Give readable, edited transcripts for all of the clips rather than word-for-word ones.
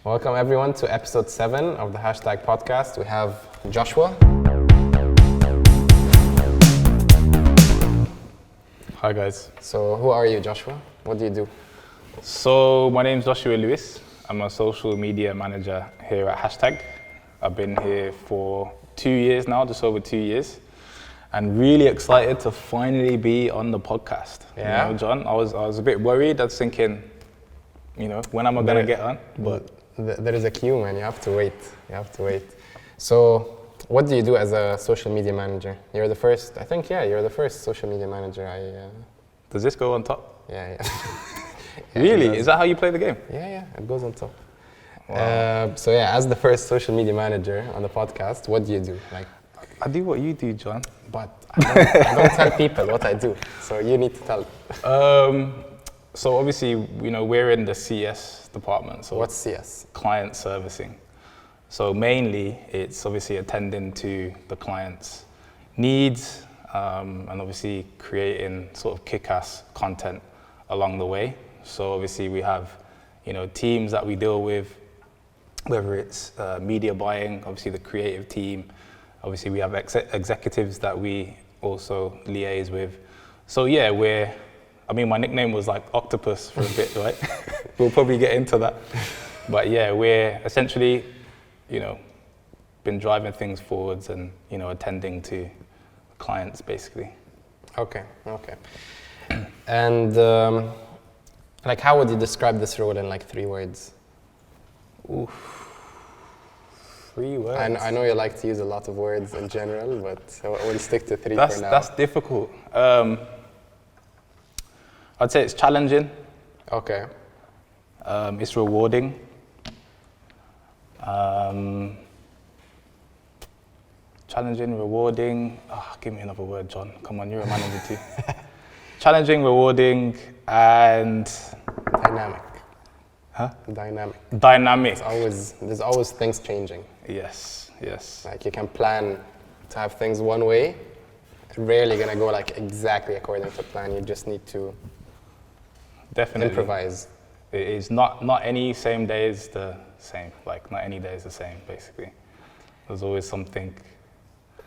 Welcome everyone to episode 7 of the Hashtag podcast. We have Joshua. Hi guys. So who are you, Joshua? What do you do? So my name's Joshua Lewis. I'm a social media manager here at Hashtag. I've been here for 2 years now, just over 2 years. And really excited to finally be on the podcast. Yeah. You know, John, I was a bit worried. I was thinking, when am I going to get on? But there is a queue, man. You have to wait. So what do you do as a social media manager? You're the first, you're the first social media manager does this go on top? Yeah. Really? Is that how you play the game? Yeah, it goes on top. Wow. As the first social media manager on the podcast, what do you do? I do what you do, John. But I don't tell people what I do, so you need to tell. So obviously, we're in the CS department. So what's CS? Client servicing. So mainly, it's obviously attending to the client's needs and obviously creating sort of kick-ass content along the way. So obviously, we have teams that we deal with, whether it's media buying, obviously the creative team. Obviously, we have executives that we also liaise with. So yeah, my nickname was like Octopus for a bit, right? We'll probably get into that. But yeah, we're essentially, been driving things forwards and, attending to clients basically. Okay. And how would you describe this role in 3 words? Oof. 3 words. I know you like to use a lot of words in general, but we'll stick to 3 for now. That's difficult. I'd say it's challenging. Okay. It's rewarding. Challenging, rewarding. Give me another word, John. Come on, you're a manager too. Challenging, rewarding, and dynamic. Huh? Dynamic. There's always things changing. Yes. You can plan to have things one way. Rarely gonna go exactly according to plan. You just need to definitely improvise. It is not any same day is the same. Not any day is the same, basically. There's always something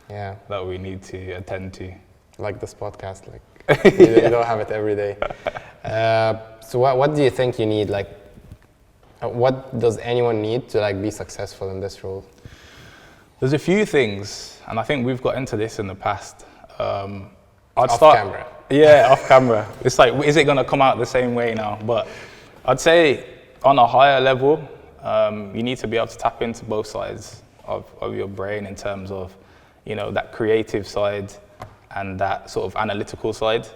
that we need to attend to. Like this podcast, you don't have it every day. So what do you think you need? What does anyone need to be successful in this role? There's a few things, and I think we've got into this in the past. Off camera. Yeah, off camera. It's is it going to come out the same way now? But I'd say on a higher level, you need to be able to tap into both sides of your brain in terms of, that creative side and that sort of analytical side.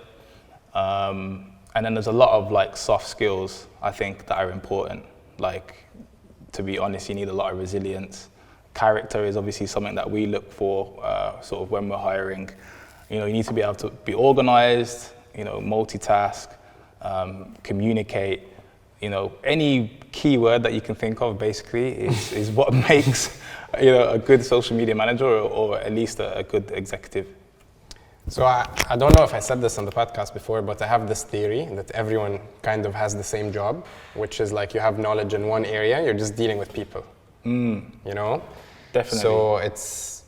And then there's a lot of soft skills, I think, that are important. To be honest, you need a lot of resilience. Character is obviously something that we look for sort of when we're hiring. You need to be able to be organized, multitask, communicate. Any keyword that you can think of basically is what makes a good social media manager or at least a good executive. So I don't know if I said this on the podcast before, but I have this theory that everyone kind of has the same job, which is you have knowledge in one area, you're just dealing with people. Definitely. So it's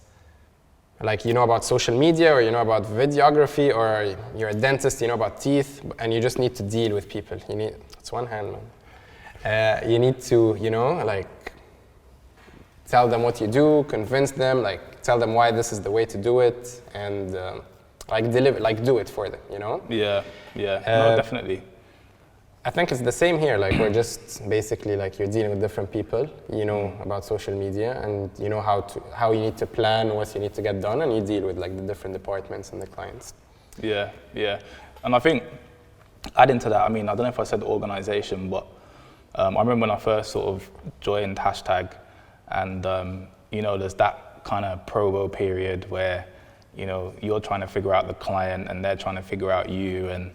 about social media, or about videography, or you're a dentist, about teeth, and you just need to deal with people. It's one hand, man. You need to, tell them what you do, convince them, tell them why this is the way to do it, and deliver, do it for them, Yeah, no, definitely. I think it's the same here. We're just basically you're dealing with different people. You know about social media, and you know how you need to plan, what you need to get done, and you deal with the different departments and the clients. Yeah, and I think adding to that, I don't know if I said the organization, but I remember when I first sort of joined Hashtag, and there's that kind of probo period where you're trying to figure out the client and they're trying to figure out you, and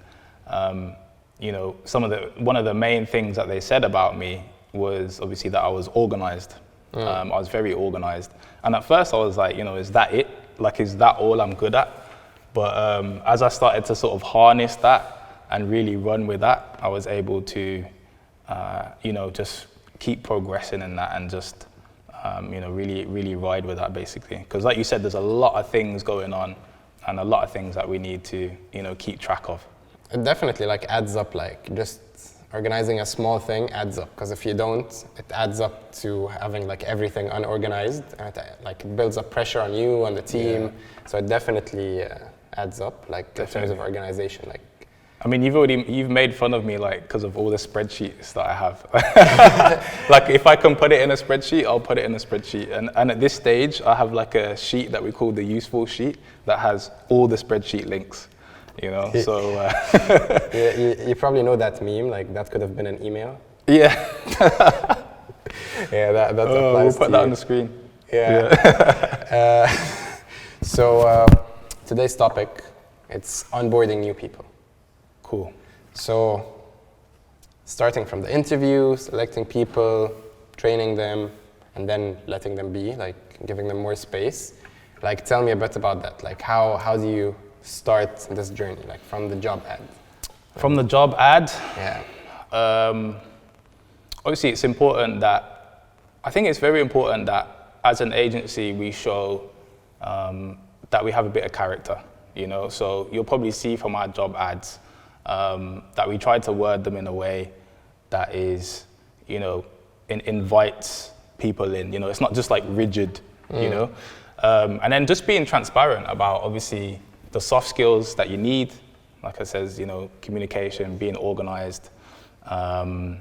one of the main things that they said about me was obviously that I was organized. I was very organized. And at first I was is that it? Is that all I'm good at? But as I started to sort of harness that and really run with that, I was able to, just keep progressing in that and just, really ride with that basically. Because like you said, there's a lot of things going on and a lot of things that we need to, keep track of. It definitely like adds up, like just organizing a small thing adds up, because if you don't, it adds up to having like everything unorganized, and it builds up pressure on you, on the team. Yeah. So it definitely adds up, like Definitely. in terms of organization. Like, I mean, you've made fun of me like because of all the spreadsheets that I have. Like if I can put it in a spreadsheet, I'll put it in a spreadsheet. And at this stage, I have like a sheet that we call the useful sheet that has all the spreadsheet links. So you probably know that meme, like that could have been an email. yeah. Yeah, that applies We'll put to that you. on the screen. Yeah. So today's topic, it's onboarding new people. Cool. So starting from the interview, selecting people, training them, and then letting them be, like giving them more space. Like tell me a bit about that. Like how do you start this journey, like from the job ad? From the job ad, Yeah. obviously it's important that, I think it's very important that as an agency we show that we have a bit of character, So you'll probably see from our job ads that we try to word them in a way that is, invites people in, it's not just like rigid, and then just being transparent about obviously the soft skills that you need, like I says, communication, being organized, and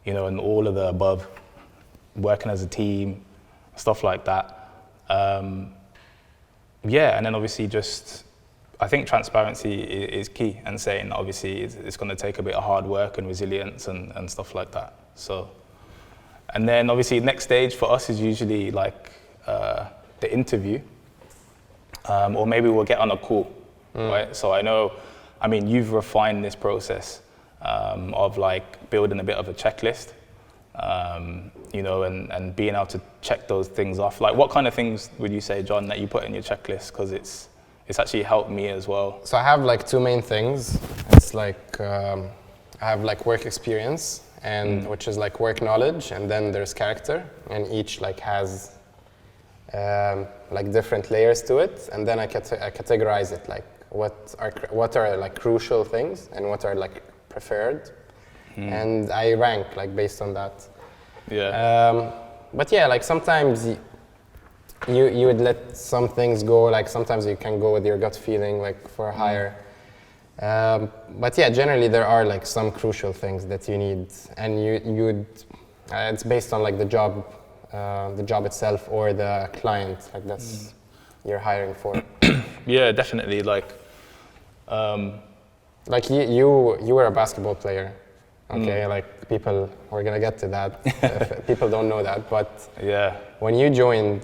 all of the above, working as a team, stuff like that. And then obviously just, I think transparency is key, and saying obviously it's going to take a bit of hard work and resilience and stuff like that. So, and then obviously next stage for us is usually like the interview, or maybe we'll get on a call, right? So I mean, you've refined this process of like building a bit of a checklist, and being able to check those things off. Like what kind of things would you say, John, that you put in your checklist? Because it's actually helped me as well. So I have like two main things. It's like I have like work experience, and which is like work knowledge, and then there's character, and each like has like different layers to it, and then I categorize it, like what are like crucial things and what are like preferred, and I rank like based on that. Yeah. But yeah, like sometimes you would let some things go, like sometimes you can go with your gut feeling, like for a hire. But yeah, generally there are like some crucial things that you need, and you'd it's based on like the job itself or the client, like that's you're hiring for. Yeah, definitely. Like you were a basketball player, okay? Like people, we're gonna get to that. If people don't know that, but yeah, when you joined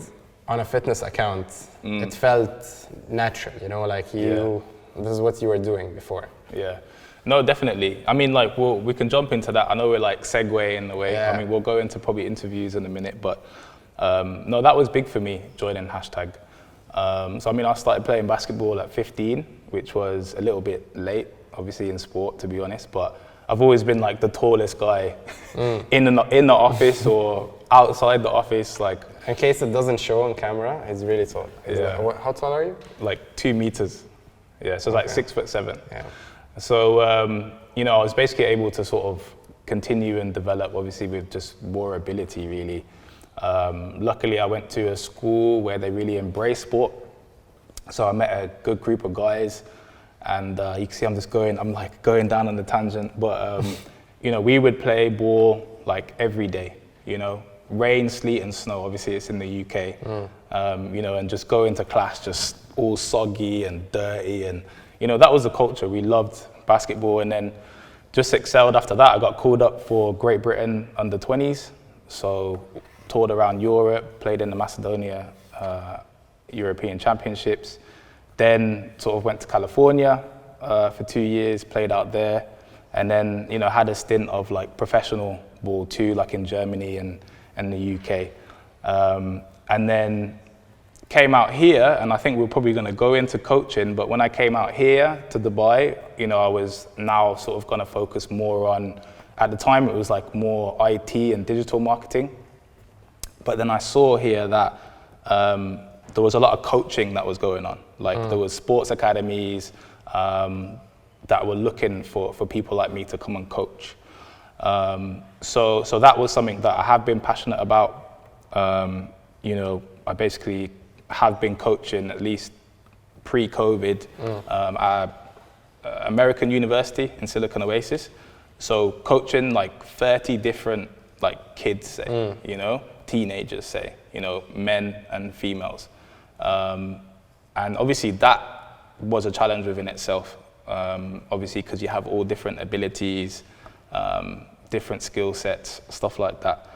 on a fitness account, it felt natural, like this is what you were doing before. Yeah. No, definitely. I mean, like, we can jump into that. I know we're like segueing in a way. Yeah. I mean, we'll go into probably interviews in a minute, but no, that was big for me, joining Hashtag. So, I mean, I started playing basketball at 15, which was a little bit late, obviously, in sport, to be honest, but I've always been like the tallest guy in the office or outside the office, like. In case it doesn't show on camera, it's really tall. How tall are you? Like 2 meters. Yeah, so it's like 6'7". Yeah. So, I was basically able to sort of continue and develop, obviously, with just more ability, really. Luckily, I went to a school where they really embrace sport. So I met a good group of guys, and you can see I'm like going down on the tangent, but, we would play ball like every day, rain, sleet, and snow. Obviously, it's in the UK, and just go into class just all soggy and dirty, and that was the culture. We loved basketball, and then just excelled after that. I got called up for Great Britain under 20s, so toured around Europe, played in the Macedonia European Championships, then sort of went to California for 2 years, played out there, and then had a stint of like professional ball too, like in Germany and the UK, and then came out here, and I think we're probably going to go into coaching, but when I came out here to Dubai, I was now sort of going to focus more on at the time it was like more IT and digital marketing. But then I saw here that there was a lot of coaching that was going on. Like there was sports academies that were looking for people like me to come and coach. So that was something that I have been passionate about. You know, I basically have been coaching at least pre-COVID at American University in Silicon Oasis. So coaching like 30 different like kids, say, you know, teenagers, say, you know, men and females. And obviously that was a challenge within itself, obviously because you have all different abilities, different skill sets, stuff like that.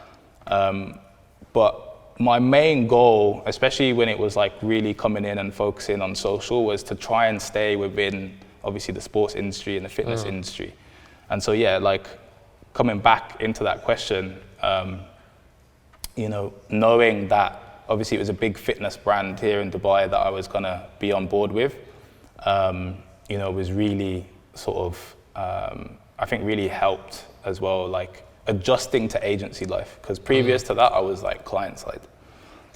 But my main goal, especially when it was like really coming in and focusing on social, was to try and stay within obviously the sports industry and the fitness industry. And so, yeah, like coming back into that question, you know, knowing that obviously it was a big fitness brand here in Dubai that I was gonna be on board with, you know, was really sort of, I think really helped as well, like adjusting to agency life. Because previous to that, I was like client side.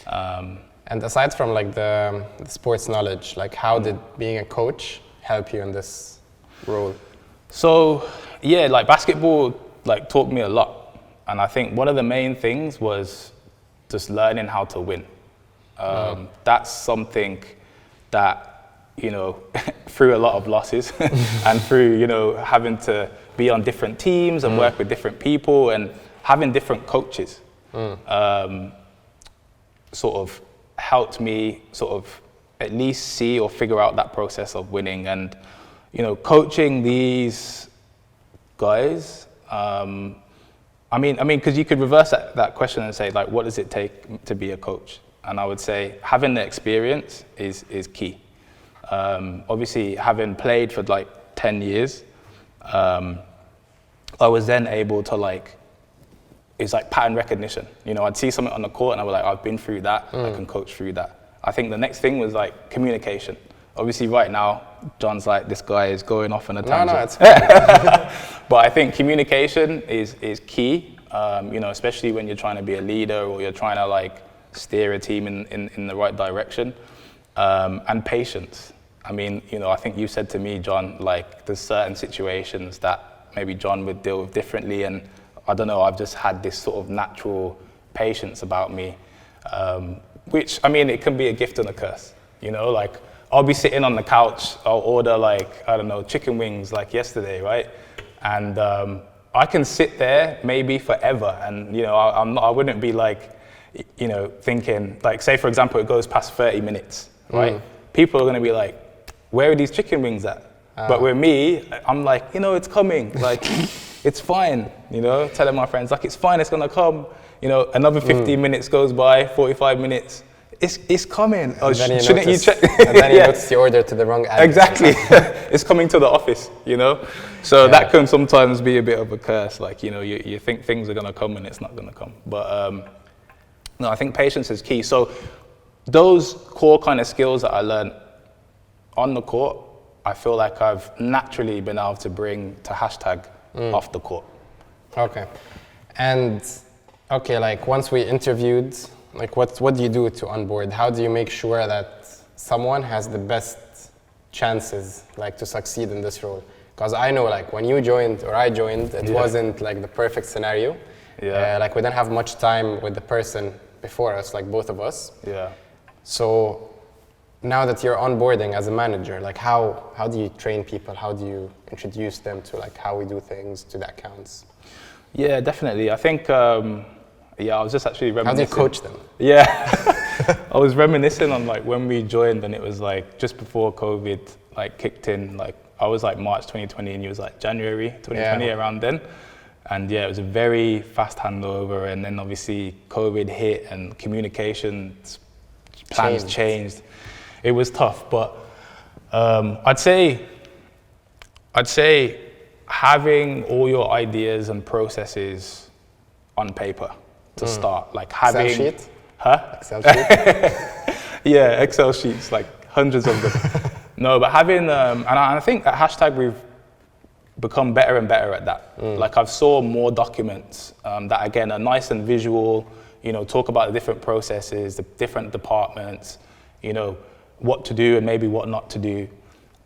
And aside from like the sports knowledge, like how did being a coach help you in this role? So yeah, like basketball like taught me a lot. And I think one of the main things was just learning how to win. That's something that, you know, through a lot of losses and through, you know, having to be on different teams and work with different people and having different coaches, sort of helped me sort of at least see or figure out that process of winning. And, you know, coaching these guys, I mean, because you could reverse that question and say, like, what does it take to be a coach? And I would say having the experience is key. Obviously, having played for like 10 years, I was then able to like, it's like pattern recognition. You know, I'd see something on the court and I was like, I've been through that, I can coach through that. I think the next thing was like communication. Obviously right now, John's like, this guy is going off on a tangent. No, it's fine. But I think communication is key, you know, especially when you're trying to be a leader or you're trying to like steer a team in the right direction. And patience. I mean, you know, I think you said to me, John, like there's certain situations that maybe John would deal with differently, and I don't know, I've just had this sort of natural patience about me, which, I mean, it can be a gift and a curse, you know, like I'll be sitting on the couch, I'll order like, I don't know, chicken wings like yesterday, right? And I can sit there maybe forever, and, you know, I wouldn't be like, you know, thinking, like, say for example, it goes past 30 minutes, right? People are gonna be like, where are these chicken wings at? But with me, I'm like, you know, it's coming, like, it's fine, you know, telling my friends, like, it's fine, it's gonna come. You know, another 15 minutes goes by, 45 minutes, it's coming. Oh, shouldn't you check? And then you notice the order to the wrong address. Exactly, it's coming to the office, you know? So that can sometimes be a bit of a curse, like, you know, you think things are gonna come and it's not gonna come. But no, I think patience is key. So those core kind of skills that I learned on the court, I feel like I've naturally been able to bring to hashtag off the court. Okay. And okay, like once we interviewed, like what do you do to onboard? How do you make sure that someone has the best chances like to succeed in this role? Because I know like when you joined or I joined, it wasn't like the perfect scenario. Like we didn't have much time with the person before us, like both of us. So now that you're onboarding as a manager, like how do you train people? How do you introduce them to like how we do things, to the accounts? Yeah, definitely. I think, I was just actually reminiscing. How do you coach them? Yeah, I was reminiscing on like when we joined, and it was like just before COVID like kicked in. Like I was like March 2020 and you was like January 2020 around then. And yeah, it was a very fast handover, and then obviously COVID hit and communications plans changed. It was tough, but I'd say having all your ideas and processes on paper to start, like having Excel sheet? Excel sheet? Yeah, Excel sheets, like hundreds of them. No, but having, and I think at hashtag become better and better at that. Like I've saw more documents that again are nice and visual, you know, talk about the different processes, the different departments, you know, what to do and maybe what not to do.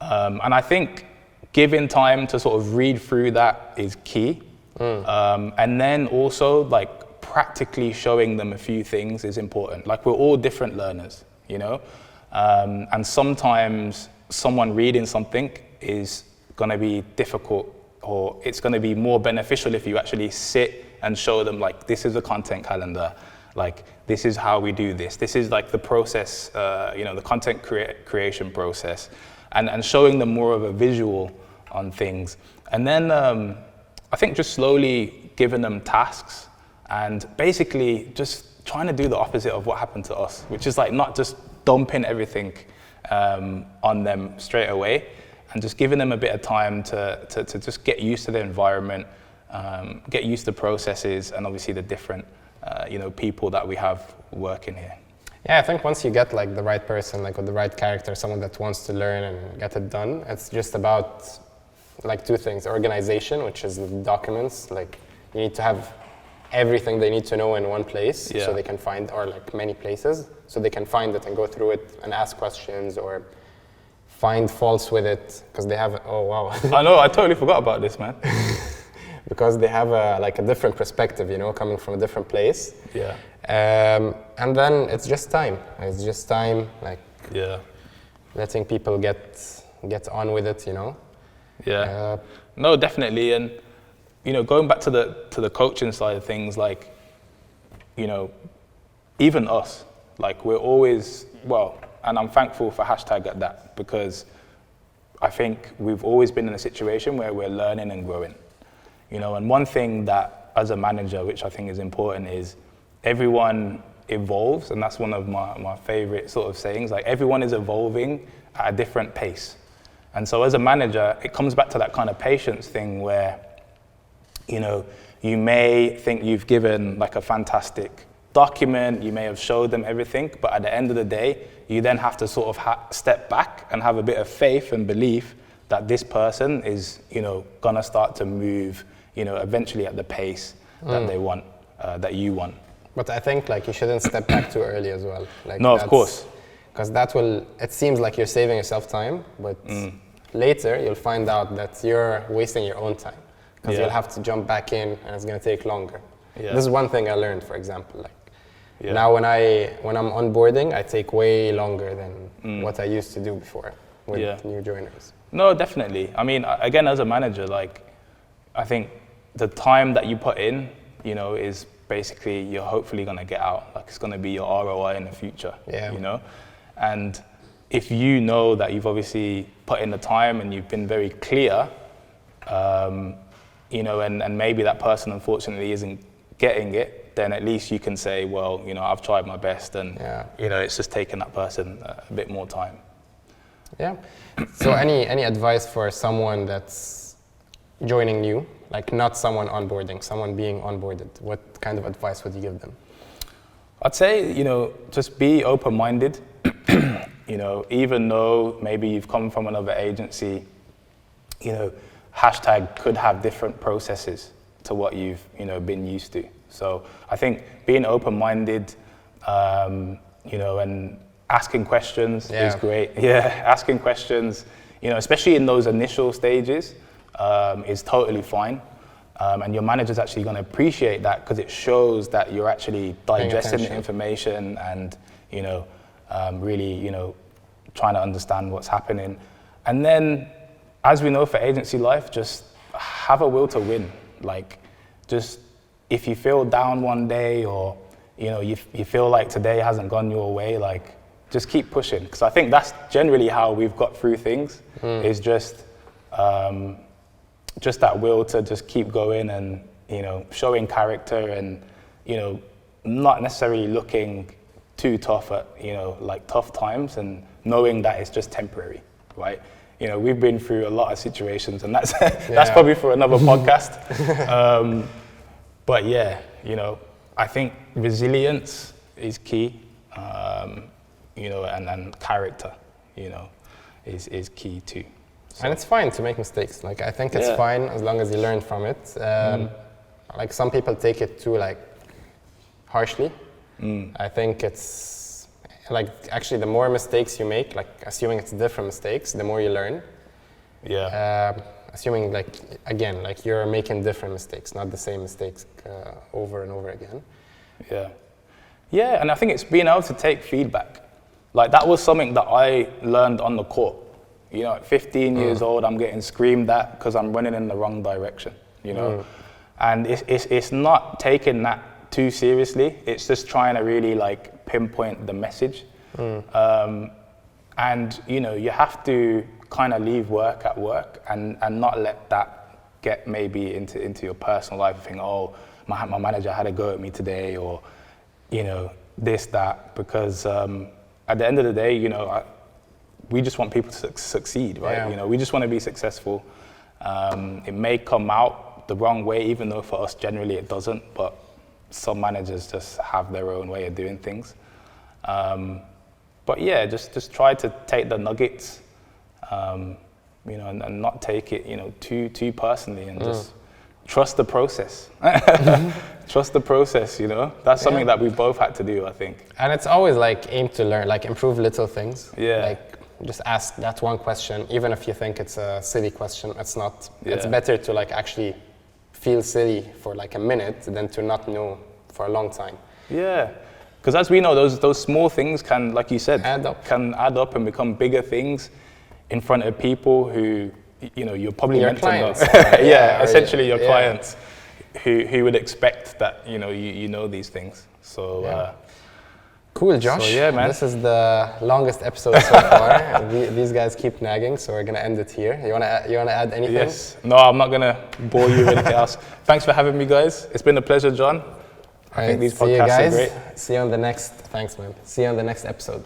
And I think giving time to sort of read through that is key. And then also like practically showing them a few things is important. Like we're all different learners, you know, and sometimes someone reading something is going to be difficult, or it's going to be more beneficial if you actually sit and show them like, this is a content calendar, like this is how we do this, this is like the process, you know, the content creation process, and showing them more of a visual on things. And then I think just slowly giving them tasks and basically just trying to do the opposite of what happened to us, which is like not just dumping everything on them straight away, and just giving them a bit of time to just get used to the environment, get used to processes, and obviously the different you know, people that we have working here. Yeah, I think once you get like the right person, like with the right character, someone that wants to learn and get it done, it's just about like two things: organization, which is the documents. Like you need to have everything they need to know in one place, so they can find, or like many places, so they can find it and go through it and ask questions or find faults with it, because they have, oh wow. I know, I totally forgot about this, man. Because they have like a different perspective, you know, coming from a different place. Yeah. And then it's just time. It's just time, like letting people get on with it, you know. Yeah. No, definitely. And you know, going back to the coaching side of things, like, you know, even us, like we're always, well, and I'm thankful for hashtag at that, because I think we've always been in a situation where we're learning and growing, you know. And one thing that as a manager, which I think is important, is everyone evolves, and that's one of my favorite sort of sayings, like everyone is evolving at a different pace. And so as a manager, it comes back to that kind of patience thing where, you know, you may think you've given like a fantastic document, you may have showed them everything, but at the end of the day, you then have to sort of step back and have a bit of faith and belief that this person is, you know, gonna start to move, you know, eventually at the pace that they want, that you want. But I think like you shouldn't step back too early as well. Like, no, of course. Because that will, it seems like you're saving yourself time, but later you'll find out that you're wasting your own time, because you'll have to jump back in and it's gonna take longer. This is one thing I learned, for example, like now when I'm onboarding, I take way longer than what I used to do before with new joiners. No, definitely. I mean, again, as a manager, like, I think the time that you put in, you know, is basically you're hopefully gonna get out. Like, it's gonna be your ROI in the future, you know? And if you know that you've obviously put in the time and you've been very clear, you know, and maybe that person unfortunately isn't getting it, then at least you can say, well, you know, I've tried my best, and you know, it's just taken that person a bit more time. Yeah. So any advice for someone that's joining new, like not someone onboarding, someone being onboarded? What kind of advice would you give them? I'd say, you know, just be open-minded. You know, even though maybe you've come from another agency, you know, hashtag could have different processes to what you've, you know, been used to. So I think being open-minded, you know, and asking questions is great. Yeah, asking questions, you know, especially in those initial stages, is totally fine. And your manager's actually going to appreciate that, because it shows that you're actually digesting the information and, you know, really, you know, trying to understand what's happening. And then, as we know for agency life, just have a will to win. Like, just if you feel down one day, or, you know, you feel like today hasn't gone your way, like, just keep pushing. Because I think that's generally how we've got through things, is just that will to just keep going, and, you know, showing character, and, you know, not necessarily looking too tough at, you know, like tough times, and knowing that it's just temporary, right? You know, we've been through a lot of situations, and that's that's probably for another podcast. But yeah, you know, I think resilience is key, you know, and character, you know, is key too. And it's fine to make mistakes. Like, I think it's fine as long as you learn from it. Like, some people take it too, like, harshly. I think it's, like, actually, the more mistakes you make, like, assuming it's different mistakes, the more you learn. Assuming, like, again, like, you're making different mistakes, not the same mistakes over and over again. Yeah, and I think it's being able to take feedback. Like, that was something that I learned on the court. You know, at 15 years old, I'm getting screamed at because I'm running in the wrong direction, you know? And it's not taking that too seriously. It's just trying to really, like, pinpoint the message. And, you know, you have to kind of leave work at work and not let that get maybe into your personal life and think, oh, my manager had a go at me today, or, you know, this, that, because at the end of the day, you know, we just want people to succeed, right? You know, we just want to be successful. It may come out the wrong way, even though for us generally it doesn't, but some managers just have their own way of doing things. But yeah, just try to take the nuggets, you know, and not take it, you know, too personally, and just trust the process. Trust the process, you know. That's something that we both had to do, I think. And it's always like aim to learn, like improve little things. Like just ask that one question, even if you think it's a silly question. It's not. It's better to like actually feel silly for like a minute than to not know for a long time. Because as we know, those small things can, like you said, can add up and become bigger things in front of people who, you know, you're probably meant clients, to know. Essentially your clients who would expect that, you know, you know these things. So cool, Josh. So, yeah, man. This is the longest episode so far. These guys keep nagging, so we're gonna end it here. You wanna add anything? Yes. No, I'm not gonna bore you with anything else. Thanks for having me, guys. It's been a pleasure, John. I think these podcasts are great. See you on the next. Thanks, man. See you on the next episode.